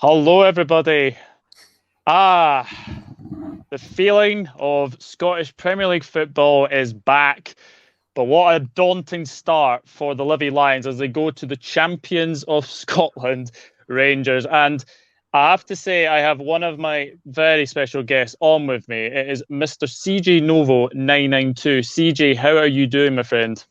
Hello, everybody. The feeling of Scottish Premier League football is back. But what a daunting start for the Livi Lions as they go to the champions of Scotland, Rangers. And I have to say, I have one of my very special guests on with me. It is Mr. CJ Novo 992. CJ, how are you doing, my friend?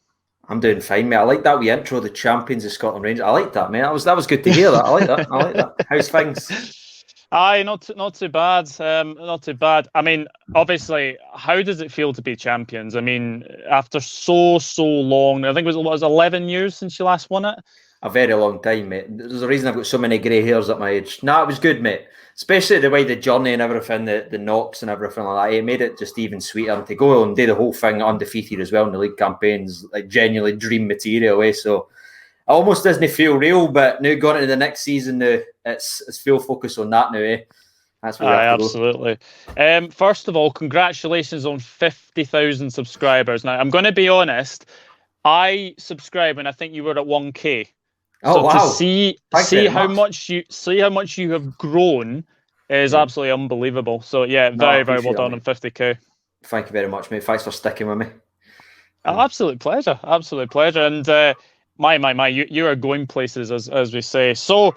I'm doing fine, mate. I like that wee intro, the champions of Scotland Rangers. I like that, mate. That was good to hear. That I like that. I like that. How's things? Aye, not too bad. Not too bad. I mean, obviously, how does it feel to be champions? I mean, after so long, I think it was 11 years since you last won it. A very long time, mate. There's a reason I've got so many grey hairs at my age. Nah, it was good, mate. Especially the way the journey and everything, the knocks and everything like that. It made it just even sweeter. And to go and do the whole thing undefeated as well in the league campaigns, like genuinely dream material, eh? So it almost doesn't feel real, but now going into the next season now, it's full focus on that now, eh? That's where we have to absolutely. First of all, congratulations on 50,000 subscribers. Now, I'm going to be honest. I subscribed when I think you were at 1K. Oh, so wow. to see how much you have grown is absolutely unbelievable. So yeah, very well done on 50K. Thank you very much, mate. Thanks for sticking with me. Absolute pleasure. And you are going places as we say. So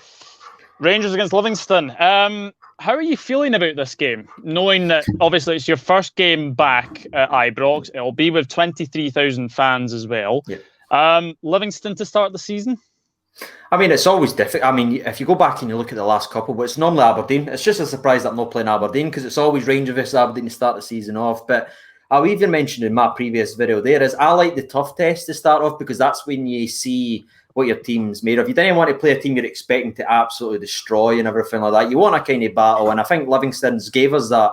Rangers against Livingston. How are you feeling about this game? Knowing that obviously it's your first game back at Ibrox, it'll be with 23,000 fans as well. Yeah. Livingston to start the season. I mean, it's always difficult. I mean, if you go back and you look at the last couple, but it's normally Aberdeen. It's just a surprise that I'm not playing Aberdeen because it's always Rangers versus Aberdeen to start the season off. But I'll even mention in my previous video there is I like the tough test to start off because that's when you see what your team's made of. You didn't want to play a team you're expecting to absolutely destroy and everything like that. You want a kind of battle, and I think Livingston's gave us that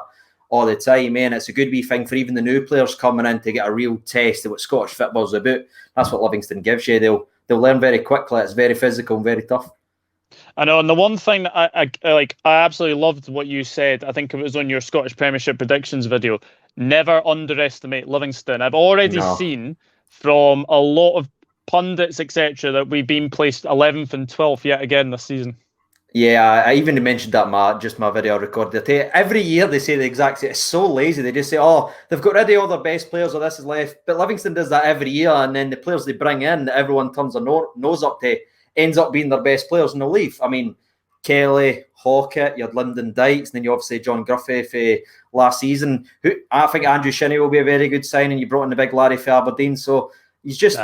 all the time, and it's a good wee thing for even the new players coming in to get a real test of what Scottish football's about. That's what Livingston gives you. They'll learn very quickly. It's very physical and very tough. I know, and the one thing that I absolutely loved what you said. I think it was on your Scottish Premiership predictions video. Never underestimate Livingston. I've already seen from a lot of pundits, etc., that we've been placed 11th and 12th yet again this season. Yeah, I even mentioned that my video I recorded. Every year they say the exact same. It's so lazy. They just say, oh, they've got rid of all their best players or this is left. But Livingston does that every year, and then the players they bring in that everyone turns their nose up to ends up being their best players and they'll leave. I mean, Kelly, Hawkett, you had Lyndon Dykes, and then you obviously John Gruffy for last season. Who I think Andrew Shinnie will be a very good signing. You brought in the big Larry for Aberdeen, so he's just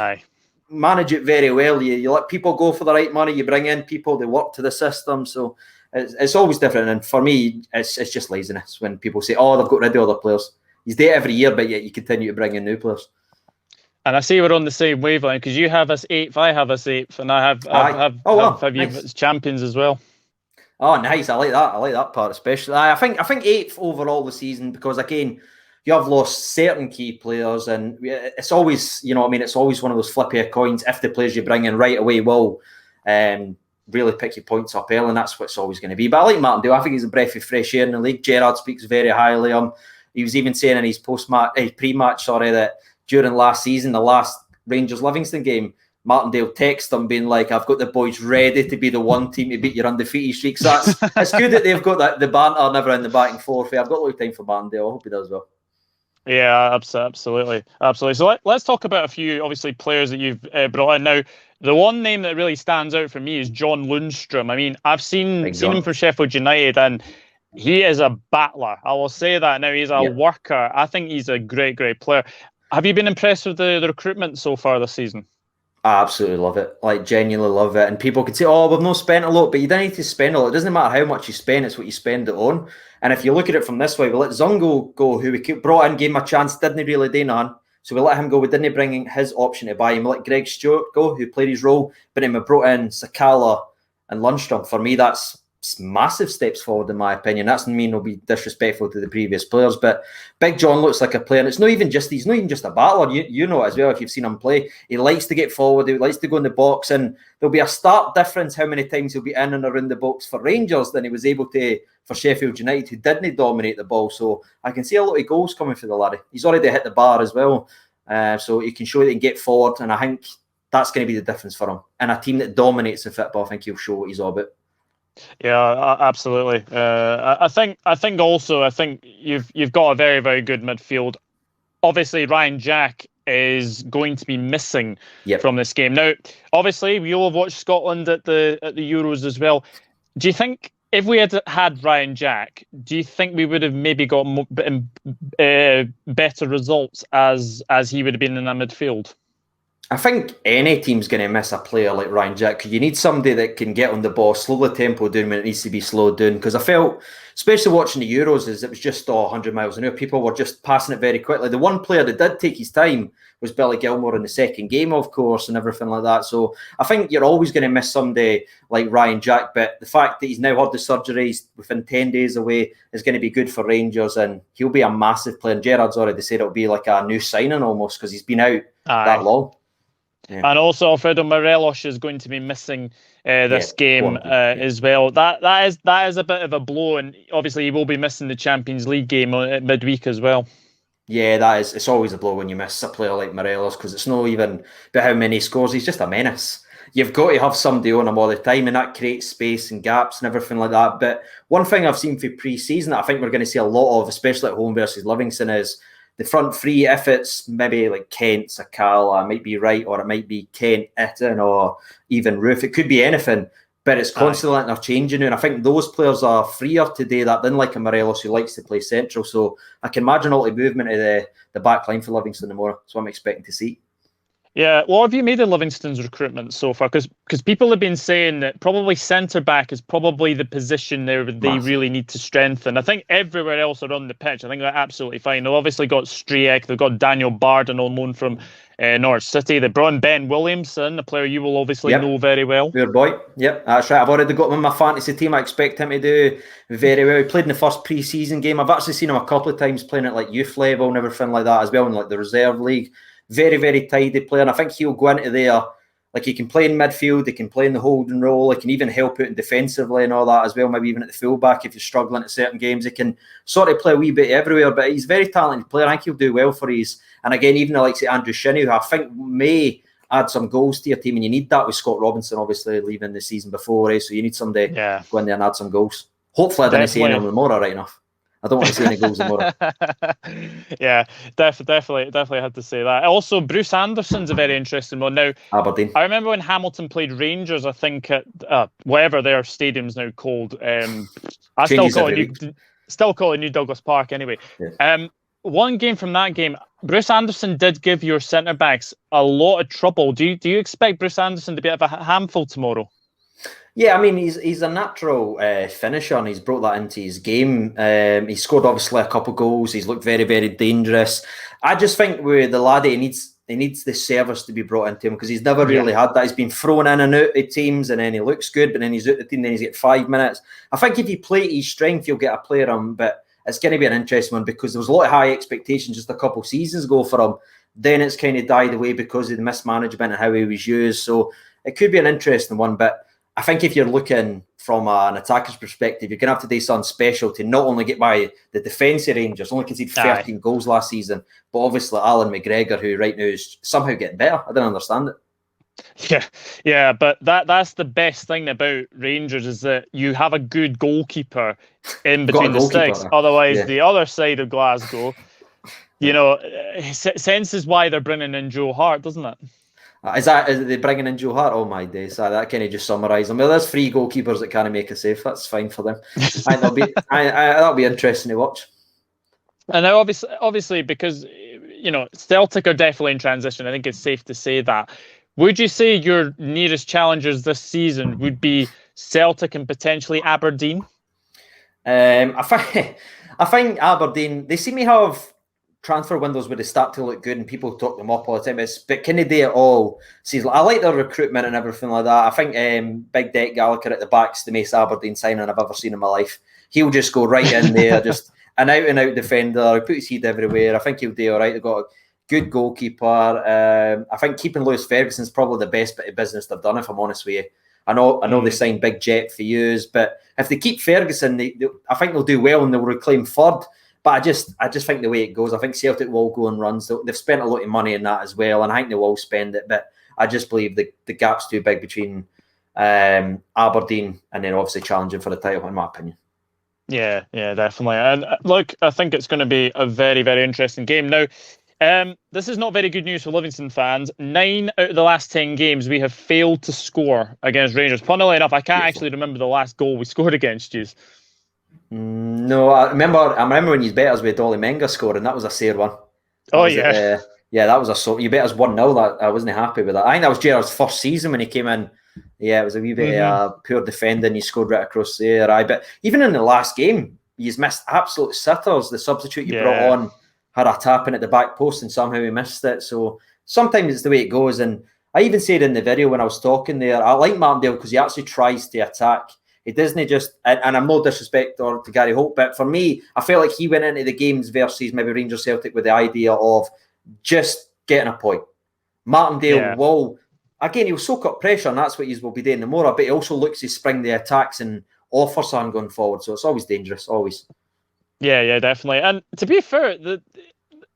manage it very well. You let people go for the right money. You bring in people, they work to the system. So it's always different. And for me, it's just laziness when people say, oh, they've got rid of other players. You do it every year, but yet you continue to bring in new players. And I see we're on the same wavelength because you have us 8th, I have us 8th, and I have you as champions as well. Oh, nice. I like that. I like that part especially. I think 8th overall the season because, again, you have lost certain key players, and it's always, it's always one of those flippy coins. If the players you bring in right away will really pick your points up early, and that's what it's always going to be. But I like Martindale. I think he's a breath of fresh air in the league. Gerrard speaks very highly of him. He was even saying in his pre-match, that during last season, the last Rangers-Livingston game, Martindale texted him being like, I've got the boys ready to be the one team to beat your undefeated streak. So it's good that they've got the banter never in the back and forth. I've got a lot of time for Martindale. I hope he does well. Yeah, absolutely. So let's talk about a few, obviously, players that you've brought in. Now, the one name that really stands out for me is John Lundstrom. I mean, I've seen him for Sheffield United, and he is a battler. I will say that. Now, he's a worker. I think he's a great player. Have you been impressed with the recruitment so far this season? I absolutely love it. Like, genuinely love it. And people could say, oh, we've not spent a lot, but you don't need to spend a lot. It doesn't matter how much you spend, it's what you spend it on. And if you look at it from this way, we let Zungo go, who we brought in, gave him a chance, didn't really do none. So we let him go. We didn't bring in his option to buy him. We let Greg Stewart go, who played his role, but then we brought in Sakala and Lundstrom. For me, that's massive steps forward, in my opinion. That's mean it'll be disrespectful to the previous players, but Big John looks like a player, and he's not even just a battler. You know it as well if you've seen him play. He likes to get forward, he likes to go in the box, and there'll be a stark difference how many times he'll be in and around the box for Rangers than he was able to for Sheffield United, who didn't dominate the ball. So I can see a lot of goals coming for the laddie. He's already hit the bar as well, so he can show that he can get forward, and I think that's going to be the difference for him. And a team that dominates the football, I think he'll show what he's all about. Yeah, absolutely. I think you've got a very, very good midfield. Obviously, Ryan Jack is going to be missing Yep. from this game. Now, obviously, we all have watched Scotland at the Euros as well. Do you think if we had Ryan Jack, do you think we would have maybe got better results as he would have been in that midfield? I think any team's going to miss a player like Ryan Jack because you need somebody that can get on the ball, slow the tempo down when it needs to be slowed down. Because I felt, especially watching the Euros, is it was just 100 miles an hour. People were just passing it very quickly. The one player that did take his time was Billy Gilmore in the second game, of course, and everything like that. So I think you're always going to miss somebody like Ryan Jack. But the fact that he's now had the surgery, he's within 10 days away, is going to be good for Rangers, and he'll be a massive player. And Gerrard's already said it'll be like a new signing almost because he's been out that long. Yeah. And also, Alfredo Morelos is going to be missing this game as well. That is a bit of a blow, and obviously he will be missing the Champions League game at midweek as well. Yeah, that is. It's always a blow when you miss a player like Morelos because it's not even about how many he scores. He's just a menace. You've got to have somebody on him all the time, and that creates space and gaps and everything like that. But one thing I've seen for pre-season that I think we're going to see a lot of, especially at home versus Livingston, is the front three. If it's maybe like Kent, Sakala, might be right, or it might be Kent, Itten, or even Roof. It could be anything, but it's constantly interchanging. And I think those players are freer today than like a Morelos who likes to play central. So I can imagine all the movement of the back line for Livingston tomorrow. That's what I'm expecting to see. Yeah, what have you made of Livingston's recruitment so far? Because people have been saying that probably centre-back is probably the position there that they really need to strengthen. I think everywhere else around the pitch, I think they're absolutely fine. They've obviously got Striek, they've got Daniel Barden on loan from Norwich City. They brought in Ben Williamson, a player you will obviously know very well. Your boy, yep, that's right. I've already got him in my fantasy team. I expect him to do very well. He played in the first pre-season game. I've actually seen him a couple of times playing at like youth level and everything like that as well in like the reserve league. Very, very tidy player. And I think he'll go into there. Like he can play in midfield, he can play in the holding role, he can even help out defensively and all that as well, maybe even at the fullback if you're struggling at certain games. He can sort of play a wee bit everywhere, but he's a very talented player. I think he'll do well for his. And again, even the likes of Andrew Shinnie, who I think may add some goals to your team, and you need that with Scott Robinson obviously leaving the season before, so you need somebody to go in there and add some goals. Hopefully I didn't see any tomorrow right enough. I don't want to see any goals tomorrow. Yeah, definitely had to say that. Also, Bruce Anderson's a very interesting one. Now, Aberdeen. I remember when Hamilton played Rangers, I think at whatever their stadium's now called. I still call it New Douglas Park anyway. Yeah. One game from that game, Bruce Anderson did give your centre backs a lot of trouble. Do you expect Bruce Anderson to be a bit of a handful tomorrow? Yeah, I mean, he's a natural finisher, and he's brought that into his game. He scored obviously a couple of goals. He's looked very, very dangerous. I just think with the laddie, he needs the service to be brought into him because he's never really had that. He's been thrown in and out of teams, and then he looks good, but then he's out the team, then he's got 5 minutes. I think if you play to his strength, you'll get a player on, but it's going to be an interesting one because there was a lot of high expectations just a couple of seasons ago for him. Then it's kind of died away because of the mismanagement and how he was used. So it could be an interesting one, but I think if you're looking from an attacker's perspective, you're going to have to do something special to not only get by the defence of Rangers, only conceded 13 goals last season, but obviously Alan McGregor, who right now is somehow getting better. I don't understand it. Yeah, but that's the best thing about Rangers is that you have a good goalkeeper in between the sticks. Otherwise, the other side of Glasgow, senses why they're bringing in Joe Hart, doesn't it? Is they bringing in Joe Hart? Oh my days! That kind of just summarise them. Well, there's 3 goalkeepers that can't make a save. That's fine for them. That'll be interesting to watch. And now, obviously, because Celtic are definitely in transition. I think it's safe to say that. Would you say your nearest challengers this season would be Celtic and potentially Aberdeen? I think Aberdeen. They seem to have transfer windows where they start to look good and people talk them up all the time. But can they do it all season? I like their recruitment and everything like that. I think Big Deck Gallagher at the back's the most Aberdeen signing I've ever seen in my life. He'll just go right in there, just an out-and-out defender. He'll put his head everywhere. I think he'll do all right. They've got a good goalkeeper. I think keeping Lewis Ferguson's probably the best bit of business they've done, if I'm honest with you. I know they signed Big Jet for years, but if they keep Ferguson, I think they'll do well and they'll reclaim third. But I just think the way it goes, I think Celtic will go on runs. They've spent a lot of money in that as well, and I think they will spend it. But I just believe the gap's too big between Aberdeen, and then obviously challenging for the title, in my opinion. Yeah, definitely. And look, I think it's going to be a very, very interesting game. Now, this is not very good news for Livingston fans. 9 out of the last 10 games, we have failed to score against Rangers. Funnily enough, I can't actually remember the last goal we scored against you. No, I remember when you bet us with Dolly Menga scoring. That was a sair one. That was a you bet us 1-0. That I wasn't happy with that. I think that was Gerrard's first season when he came in. Yeah, it was a wee bit poor defending. He scored right across there. But even in the last game, he's missed absolute sitters. The substitute you brought on had a tap in at the back post and somehow he missed it. So sometimes it's the way it goes. And I even said in the video when I was talking there, I like Martindale because he actually tries to attack. He doesn't just, and I'm no disrespect to Gary Holt, but for me, I felt like he went into the games versus maybe Rangers Celtic with the idea of just getting a point. Martindale will, again, he'll soak up pressure, and that's what he will be doing tomorrow, but he also looks to spring the attacks and offer something going forward, so it's always dangerous, always. Yeah, definitely. And to be fair,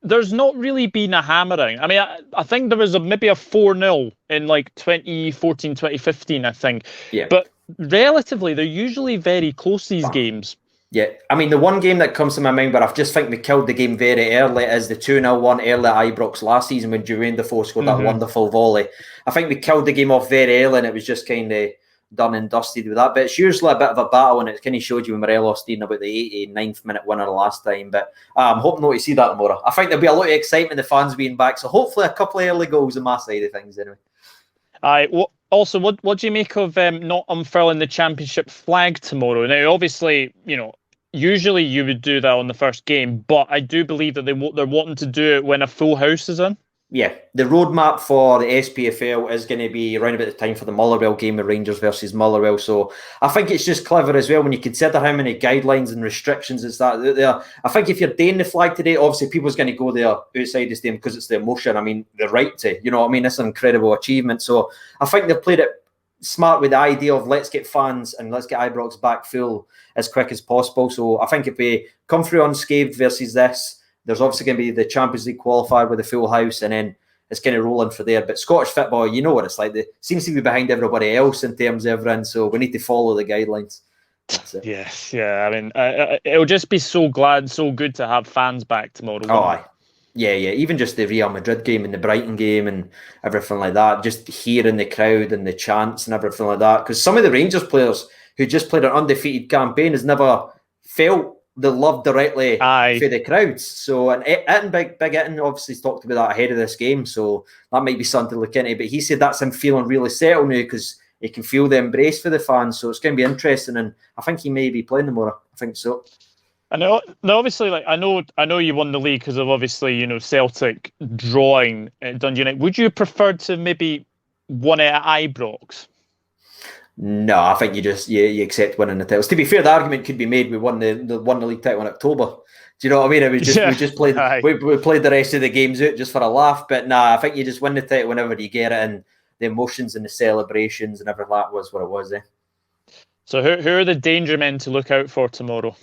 there's not really been a hammering. I mean, I think there was maybe a 4-0 in like 2014, 2015, I think. Yeah. But relatively, they're usually very close, these games. Yeah, I mean, the one game that comes to my mind where I just think we killed the game very early is the 2-0 one early at Ibrox last season when Jermaine Defoe scored that wonderful volley. I think we killed the game off very early and it was just kind of done and dusted with that. But it's usually a bit of a battle, and it kind of showed you when Morelos did about the 89th minute winner the last time. But I'm hoping not to see that tomorrow. I think there'll be a lot of excitement, the fans being back. So hopefully a couple of early goals on my side of things anyway. Also, what do you make of not unfurling the championship flag tomorrow? Now, obviously, usually you would do that on the first game, but I do believe that they're wanting to do it when a full house is in. Yeah, the roadmap for the SPFL is going to be around about the time for the Motherwell game with Rangers versus Motherwell. So I think it's just clever as well when you consider how many guidelines and restrictions it's that there. I think if you're doing the flag today, obviously people's going to go there outside the stadium because it's the emotion. I mean, the right to, it's an incredible achievement. So I think they've played it smart with the idea of let's get fans and let's get Ibrox back full as quick as possible. So I think if we come through unscathed versus this, there's obviously going to be the Champions League qualifier with a full house, and then it's kind of rolling for there. But Scottish football, you know what it's like. It seems to be behind everybody else in terms of everything, so we need to follow the guidelines. That's it. Yes, yeah. I mean, it'll just be so good to have fans back tomorrow. Oh, yeah. Even just the Real Madrid game and the Brighton game and everything like that, just hearing the crowd and the chants and everything like that. Because some of the Rangers players who just played an undefeated campaign has never felt the love directly for the crowds. So, and Big Itten obviously talked about that ahead of this game, so that might be something to look into. But he said that's him feeling really settled now because he can feel the embrace for the fans. So it's going to be interesting, and I think he may be playing tomorrow. I think so. I know. Obviously, I know you won the league because of obviously Celtic drawing Dundee United. Would you have preferred to maybe won it at Ibrox? No, I think you accept winning the titles. To be fair, the argument could be made we won the league title in October. Do you know what I mean? It was just we just played we played the rest of the games out just for a laugh. But nah, I think you just win the title whenever you get it, and the emotions and the celebrations and everything that was what it was. So who are the danger men to look out for tomorrow?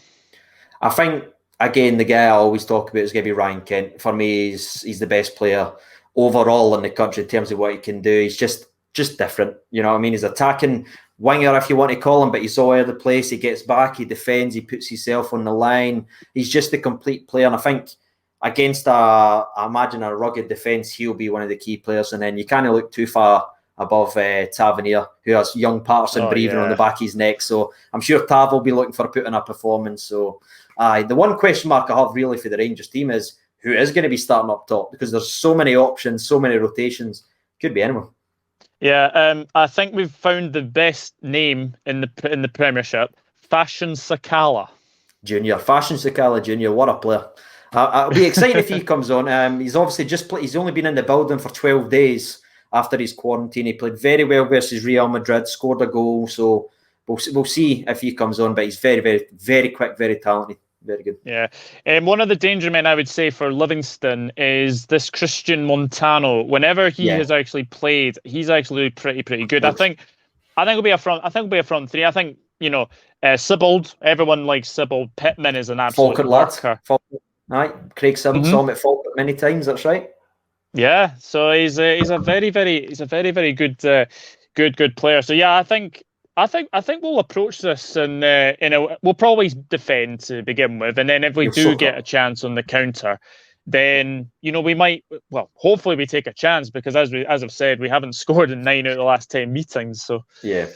I think again the guy I always talk about is going to be Ryan Kent. For me, he's the best player overall in the country in terms of what he can do. He's just different. You know what I mean? He's attacking winger, if you want to call him, but he's all over the place. He gets back, he defends, he puts himself on the line. He's just a complete player. And I think against I imagine a rugged defence, he'll be one of the key players. And then you can't look too far above Tavernier, who has young Patterson breathing on the back of his neck. So I'm sure Tav will be looking for putting a performance. So the one question mark I have really for the Rangers team is who is going to be starting up top, because there's so many options, so many rotations. Could be anyone. Yeah, I think we've found the best name in the Premiership, Fashion Sakala Junior. Fashion Sakala Junior. What a player! I'll be excited if he comes on. He's obviously he's only been in the building for 12 days after his quarantine. He played very well versus Real Madrid, scored a goal. So we'll see if he comes on. But he's very, very, very quick, very talented. Very good. Yeah. One of the danger men I would say for Livingston is this Christian Montano. Whenever he has actually played, he's actually pretty good. I think it'll be a front. I think it'll be a front three. I think Sibbald. Everyone likes Sibbald. Pittman is an absolute worker. Right. Craig Sibbald saw him at Falkirk many times. That's right. Yeah. So he's a very very good good player. So yeah, I think we'll approach this and we'll probably defend to begin with, and then if we do get a chance on the counter, then we might. Well, hopefully we take a chance, because as I've said, we haven't scored in 9 out of the last 10 meetings. So yeah.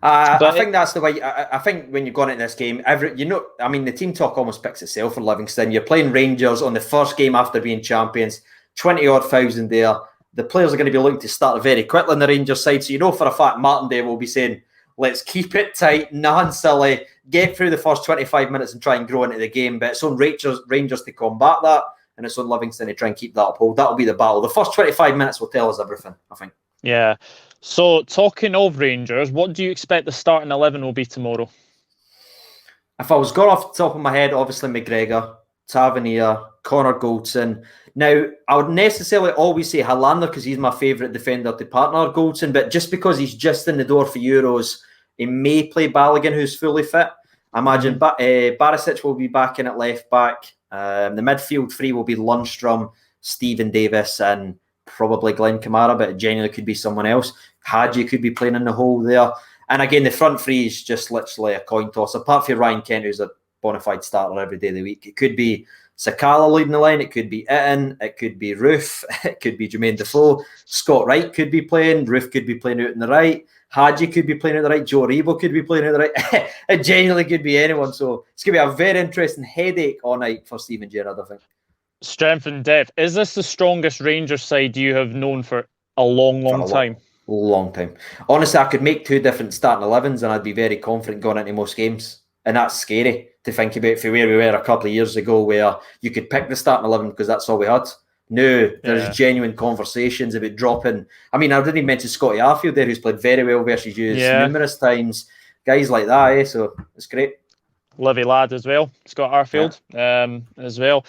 I think that's the way. I think when you're going into this game, the team talk almost picks itself for Livingston. You're playing Rangers on the first game after being champions, 20-odd thousand there. The players are going to be looking to start very quickly on the Rangers side. So for a fact Martindale will be saying, let's keep it tight, nothing silly, get through the first 25 minutes and try and grow into the game. But it's on Rangers to combat that, and it's on Livingston to try and keep that uphold. That'll be the battle. The first 25 minutes will tell us everything, I think. Yeah. So talking of Rangers, what do you expect the starting 11 will be tomorrow? If I was going off the top of my head, obviously McGregor, Tavernier, Connor Goldson. Now, I would necessarily always say Helander because he's my favourite defender to partner Goldson, but just because he's just in the door for Euros, he may play Balogun, who's fully fit. I imagine Barisic will be back in at left back. The midfield three will be Lundstrom, Stephen Davis, and probably Glenn Kamara, but it genuinely could be someone else. Hadji could be playing in the hole there. And again, the front three is just literally a coin toss. Apart from Ryan Kent, who's a bona fide starter every day of the week. It could be Sakala leading the line. It could be Itten. It could be Roof. It could be Jermaine Defoe. Scott Wright could be playing. Roof could be playing out on the right. Hadji could be playing out the right. Joe Rebo could be playing out the right. It genuinely could be anyone. So it's going to be a very interesting headache all night for Steven Gerrard, I think. Strength and depth. Is this the strongest Rangers side you have known for a long time? Long time. Honestly, I could make 2 different starting 11s and I'd be very confident going into most games. And that's scary to think about for where we were a couple of years ago, where you could pick the starting 11 because that's all we had. No, there's genuine conversations about dropping. I mean, I didn't even mention Scotty Arfield there, who's played very well versus you numerous times. Guys like that, so it's great. Livy lad as well, Scott Arfield as well.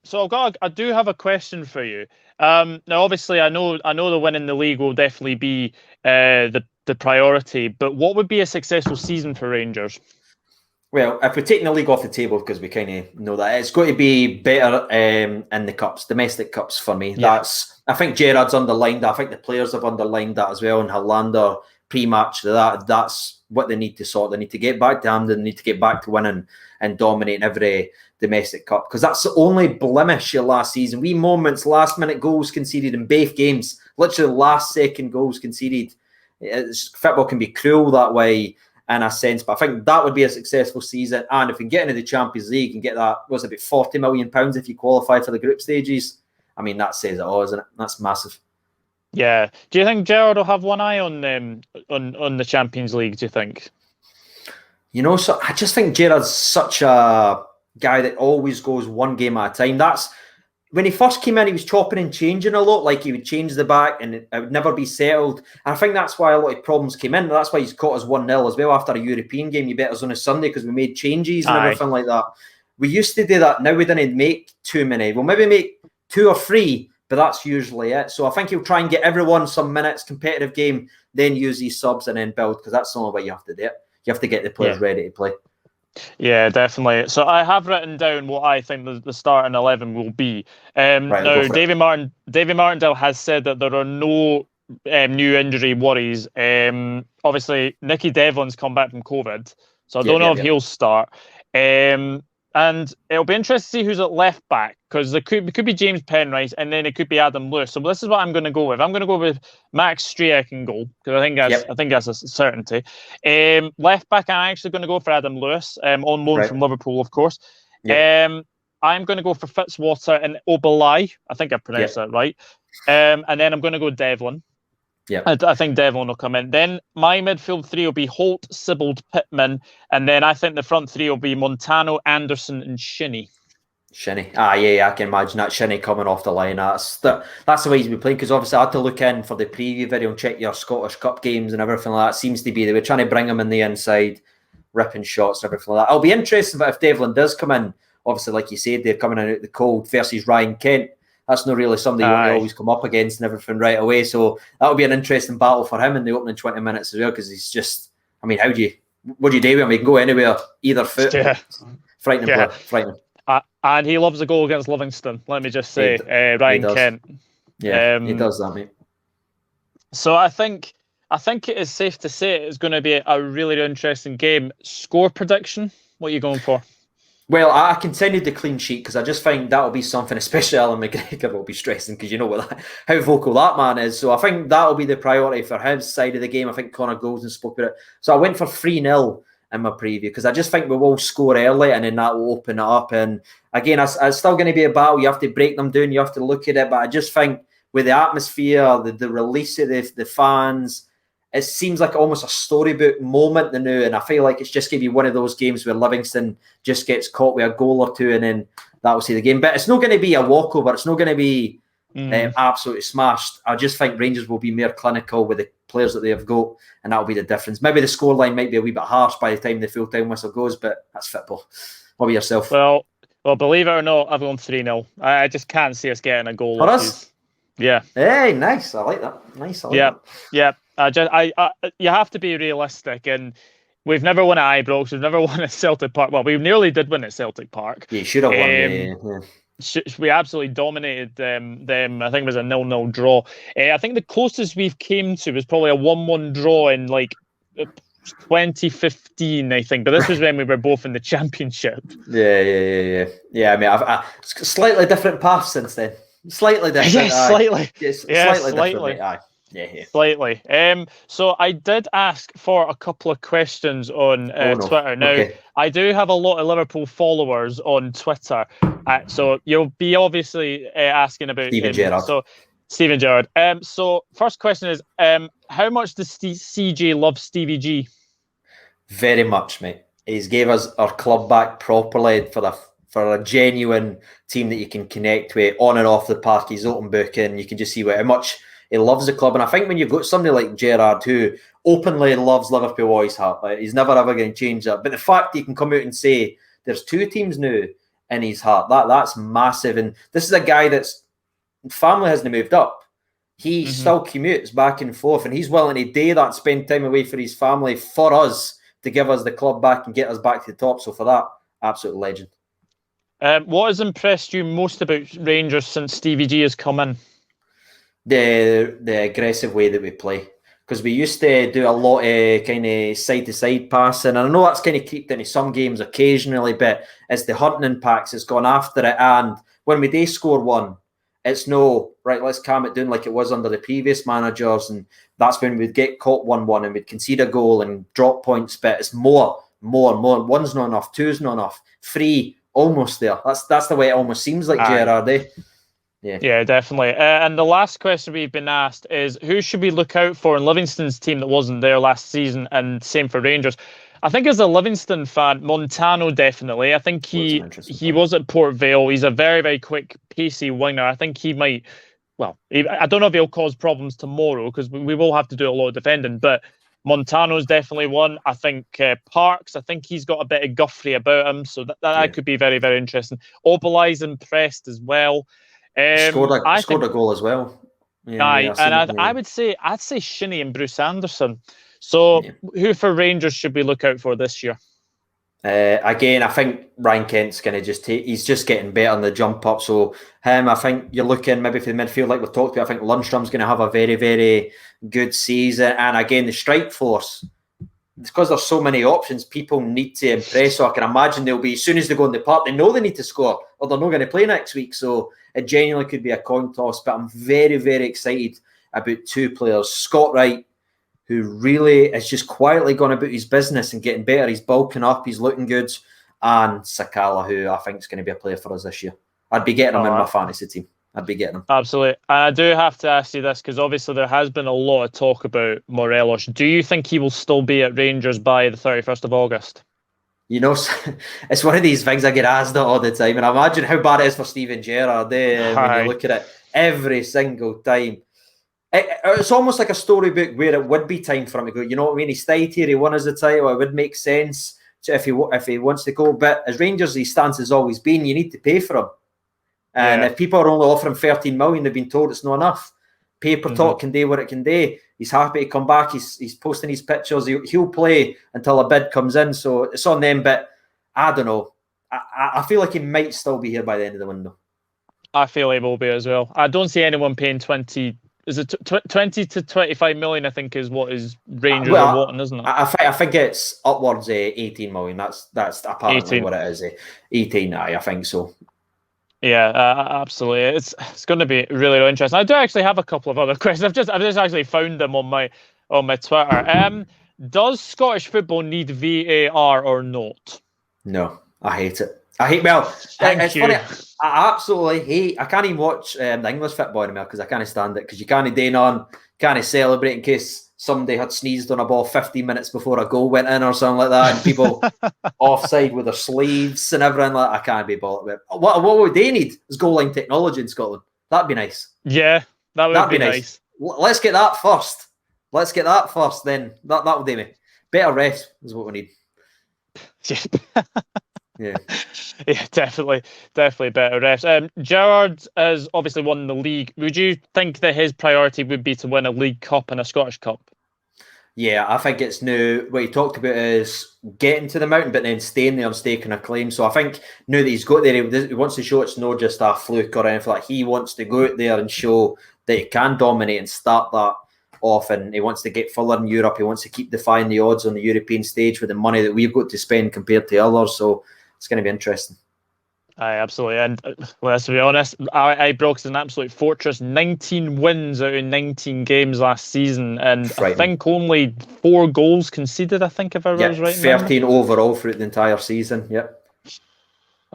So I do have a question for you. Now, obviously, I know the win in the league will definitely be the priority, but what would be a successful season for Rangers? Well, if we're taking the league off the table, because we kind of know that, it's going to be better in the cups, domestic cups for me. Yeah. I think Gerrard's underlined that. I think the players have underlined that as well. And Helander pre-match, that's what they need to sort. They need to get back to Hampden. They need to get back to winning and dominating every domestic cup, because that's the only blemish your last season. Wee moments, last-minute goals conceded in both games, literally last-second goals conceded. Football can be cruel that way, in a sense, but I think that would be a successful season. And if we get into the Champions League and get that, what's it, about £40 million if you qualify for the group stages, I mean, that says it all, isn't it? That's massive. Yeah. Do you think Gerrard will have one eye on the Champions League, do you think? So I just think Gerrard's such a guy that always goes one game at a time. That's when he first came in, he was chopping and changing a lot. Like, he would change the back and it would never be settled. And I think that's why a lot of problems came in. That's why he's caught us 1-0 as well after a European game. You bet us on a Sunday because we made changes and everything like that. We used to do that. Now we didn't make too many. We'll maybe make 2 or 3, but that's usually it. So I think he'll try and get everyone some minutes, competitive game, then use these subs and then build, because that's the only way you have to do it. You have to get the players ready to play. Yeah, definitely. So I have written down what I think the starting 11 will be. Now, David Martindale has said that there are no new injury worries. Obviously, Nicky Devlin's come back from COVID, so I don't know if he'll start. And it'll be interesting to see who's at left back, because it could be James Penrice and then it could be Adam Lewis. So this is what I'm going to go with. I'm going to go with Max Striek in goal, because I think that's a certainty. Left back, I'm actually going to go for Adam Lewis, on loan from Liverpool, of course. Yep. I'm going to go for Fitzwater and Obalai. I think I pronounced that right. And then I'm going to go Devlin. Yeah, I think Devlin will come in. Then my midfield 3 will be Holt, Sibbald, Pittman, and then I think the front 3 will be Montano, Anderson, and Shinnie. Shinnie, I can imagine that Shinnie coming off the line. That's the way he's been playing. Because obviously I had to look in for the preview video and check your Scottish Cup games and everything like that. Seems to be they were trying to bring him in the inside, ripping shots and everything like that. I'll be interested, but if Devlin does come in, obviously like you said, they're coming in out the cold versus Ryan Kent. That's not really somebody you want to always come up against and everything right away. So that'll be an interesting battle for him in the opening 20 minutes as well, because he's just, I mean, what do you do with him? He can go anywhere, either foot. Yeah. Frightening player, frightening. And he loves a goal against Livingston, let me just say, Ryan Kent. Yeah, he does that, mate. So I think it is safe to say it's going to be a really interesting game. Score prediction? What are you going for? Well, I continued the clean sheet because I just find that'll be something, especially Alan McGregor will be stressing because you know how vocal that man is. So I think that'll be the priority for his side of the game. I think Connor Golden spoke about it. So I went for 3-0 in my preview because I just think we will score early and then that will open it up. And again, it's still going to be a battle. You have to break them down. You have to look at it. But I just think with the atmosphere, the release of the fans, it seems like almost a storybook moment now, and I feel like it's just going to be one of those games where Livingston just gets caught with a goal or two, and then that will see the game. But it's not going to be a walkover. It's not going to be absolutely smashed. I just think Rangers will be more clinical with the players that they have got, and that will be the difference. Maybe the scoreline might be a wee bit harsh by the time the full-time whistle goes, but that's football. What about yourself? Well, believe it or not, I've gone 3-0. I just can't see us getting a goal. For us? Yeah. Hey, nice. I like that. Nice. I like that. Yeah. You have to be realistic, and we've never won at Ibrox. We've never won at Celtic Park. Well, we nearly did win at Celtic Park. Yeah, you should have won. We absolutely dominated them. I think it was a 0-0 draw. I think the closest we've came to was probably a 1-1 draw in like 2015, I think. But this was when we were both in the Championship. Yeah. I mean, I've slightly different paths since then. Slightly different. Yes, slightly. Yes, slightly. Different, yeah. Slightly. So I did ask for a couple of questions on Twitter. Now, I do have a lot of Liverpool followers on Twitter. So you'll be obviously asking about Steven Gerrard. So Steven Gerrard. So first question is, how much does CJ love Stevie G? Very much, mate. He's gave us our club back properly for a genuine team that you can connect with on and off the park. He's open book, and you can just see how much he loves the club. And I think when you've got somebody like Gerrard who openly loves Liverpool all his heart, like, he's never ever going to change that. But the fact he can come out and say there's two teams now in his heart, that's massive. And this is a guy that's family hasn't moved up. He still commutes back and forth, and he's willing to do that, spend time away for his family for us to give us the club back and get us back to the top. So for that, absolute legend. What has impressed you most about Rangers since Stevie G has come in? The aggressive way that we play, because we used to do a lot of kind of side-to-side passing, and I know that's kind of creeped into some games occasionally, but it's the hunting impacts, it's gone after it, and when we do score one, it's no, right, let's calm it down like it was under the previous managers, and that's when we'd get caught 1-1 and we'd concede a goal and drop points, but it's more. One's not enough, two's not enough, three, almost there. That's the way it almost seems like Gerrard, eh? Yeah, definitely. And the last question we've been asked is, who should we look out for in Livingston's team that wasn't there last season, and same for Rangers? I think as a Livingston fan, Montano definitely. I think he was at Port Vale. He's a very, very quick, pacey winger. I think he might, I don't know if he'll cause problems tomorrow because we will have to do a lot of defending, but Montano's definitely one. I think Parks, I think he's got a bit of Guthrie about him, so that could be very, very interesting. Obelai's impressed as well. Scored a goal as well. I would say Shinnie and Bruce Anderson. So who for Rangers should we look out for this year? Again, I think Ryan Kent's going to he's just getting better on the jump up. So I think you're looking maybe for the midfield like we've talked about. I think Lundstrom's going to have a very, very good season. And again, the strike force, it's because there's so many options, people need to impress. So I can imagine they'll be, as soon as they go in the park, they know they need to score or they're not going to play next week. So it genuinely could be a coin toss. But I'm very, very excited about two players. Scott Wright, who really is just quietly going about his business and getting better. He's bulking up, he's looking good. And Sakala, who I think is going to be a player for us this year. I'd be getting him in my fantasy team. I'd be getting him. Absolutely. I do have to ask you this, because obviously there has been a lot of talk about Morelos. Do you think he will still be at Rangers by the 31st of August? You know, it's one of these things I get asked all the time. And I imagine how bad it is for Steven Gerrard when you look at it every single time. It's almost like a storybook where it would be time for him to go. You know what I mean? He stayed here, he won us the title. It would make sense if he wants to go. But as Rangers, his stance has always been, you need to pay for him. And if people are only offering 13 million, they've been told it's not enough. Paper talk can do what it can do. He's happy to come back. He's posting his pictures. He'll play until a bid comes in. So it's on them. But I don't know. I feel like he might still be here by the end of the window. I feel he will be as well. I don't see anyone paying 20 is it 20 to 25 million? I think is what is Rangers Well, are wanting, isn't it? I think it's upwards 18 million. That's apparently 18. what it is. 18, I think so. Yeah, absolutely. It's going to be really, really interesting. I do actually have a couple of other questions. I've just actually found them on my Twitter. Does Scottish football need VAR or not? No, I hate it. It's funny. I absolutely hate. I can't even watch the English football anymore because I can't stand it. Because you can't do none, can't celebrate in case somebody had sneezed on a ball 15 minutes before a goal went in or something like that, and people offside with their sleeves and everything. Like I can't be bothered with it. What would they need? Is goal line technology in Scotland? That'd be nice. Yeah, that'd be nice. Let's get that first. Then that will do me. Better refs is what we need. Yeah, definitely better refs. Gerrard has obviously won the league. Would you think that his priority would be to win a League Cup and a Scottish Cup? Yeah, I think it's now what he talked about is getting to the mountain, but then staying there and staking a claim. So I think now that he's got there, he wants to show it's not just a fluke or anything. Like he wants to go out there and show that he can dominate and start that off, and he wants to get further in Europe. He wants to keep defying the odds on the European stage with the money that we've got to spend compared to others. So it's going to be interesting. Aye, absolutely. And let's be honest, Ibrox is an absolute fortress. 19 wins out of 19 games last season, and I think only 4 goals conceded. I think if I was right. 13 overall throughout the entire season. Yep.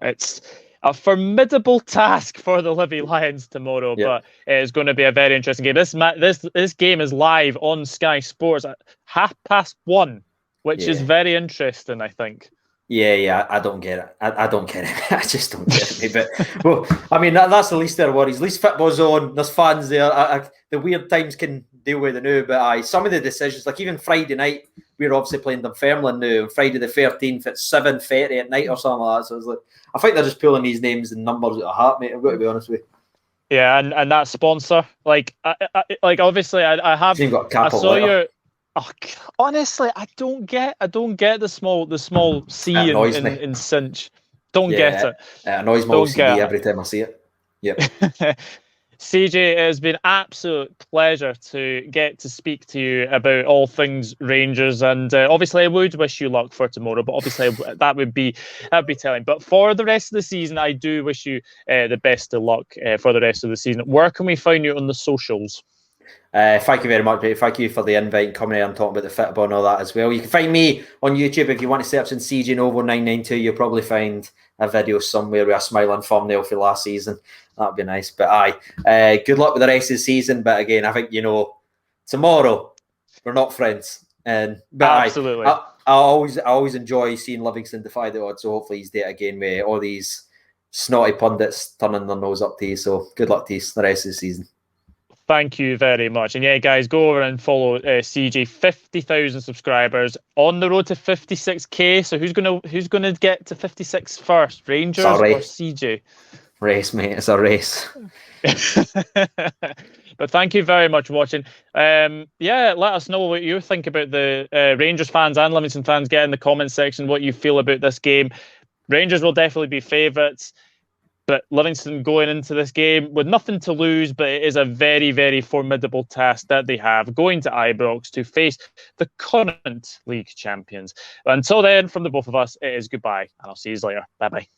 It's a formidable task for the Livi Lions tomorrow, but it's going to be a very interesting game. This game is live on Sky Sports at 1:30, which is very interesting, I think. Yeah, I don't get it. I don't get it. I just don't get it. But well, I mean, that's the least of their worries. At least football's on. There's fans there. The weird times can deal with it now, but some of the decisions, like even Friday night, we're obviously playing Dunfermline now. Friday the 13th at 7:30 at night or something like that. So it's like, I think they're just pulling these names and numbers out of hat, mate. I've got to be honest with you. Yeah, and that sponsor, like obviously, I have. So you've got a capital I saw letter. your. Oh, honestly, I don't get the small C in cinch. Don't get it. It annoys my OCD every time I see it. Yep. CJ, it has been an absolute pleasure to get to speak to you about all things Rangers, and obviously I would wish you luck for tomorrow, but obviously that would be telling. But for the rest of the season, I do wish you the best of luck for the rest of the season. Where can we find you on the socials? Thank you very much, mate. Thank you for the invite and coming here and talking about the football and all that as well. You can find me on YouTube if you want to search in CJ Novo 992. You'll probably find a video somewhere with a smiling thumbnail for last season. That'd be nice. But good luck with the rest of the season. But again, I think tomorrow we're not friends. But absolutely, I always enjoy seeing Livingston defy the odds. So hopefully he's there again with all these snotty pundits turning their nose up to you. So good luck to you the rest of the season. Thank you very much. And yeah, guys, go over and follow CJ. 50,000 subscribers on the road to 56k. So who's gonna get to 56 first? Rangers or CJ? Race, mate. It's a race. But thank you very much for watching. Let us know what you think about the Rangers fans and Livingston fans. Get in the comment section what you feel about this game. Rangers will definitely be favourites. But Livingston going into this game with nothing to lose, but it is a very, very formidable task that they have, going to Ibrox to face the current league champions. But until then, from the both of us, it is goodbye, and I'll see you later. Bye-bye.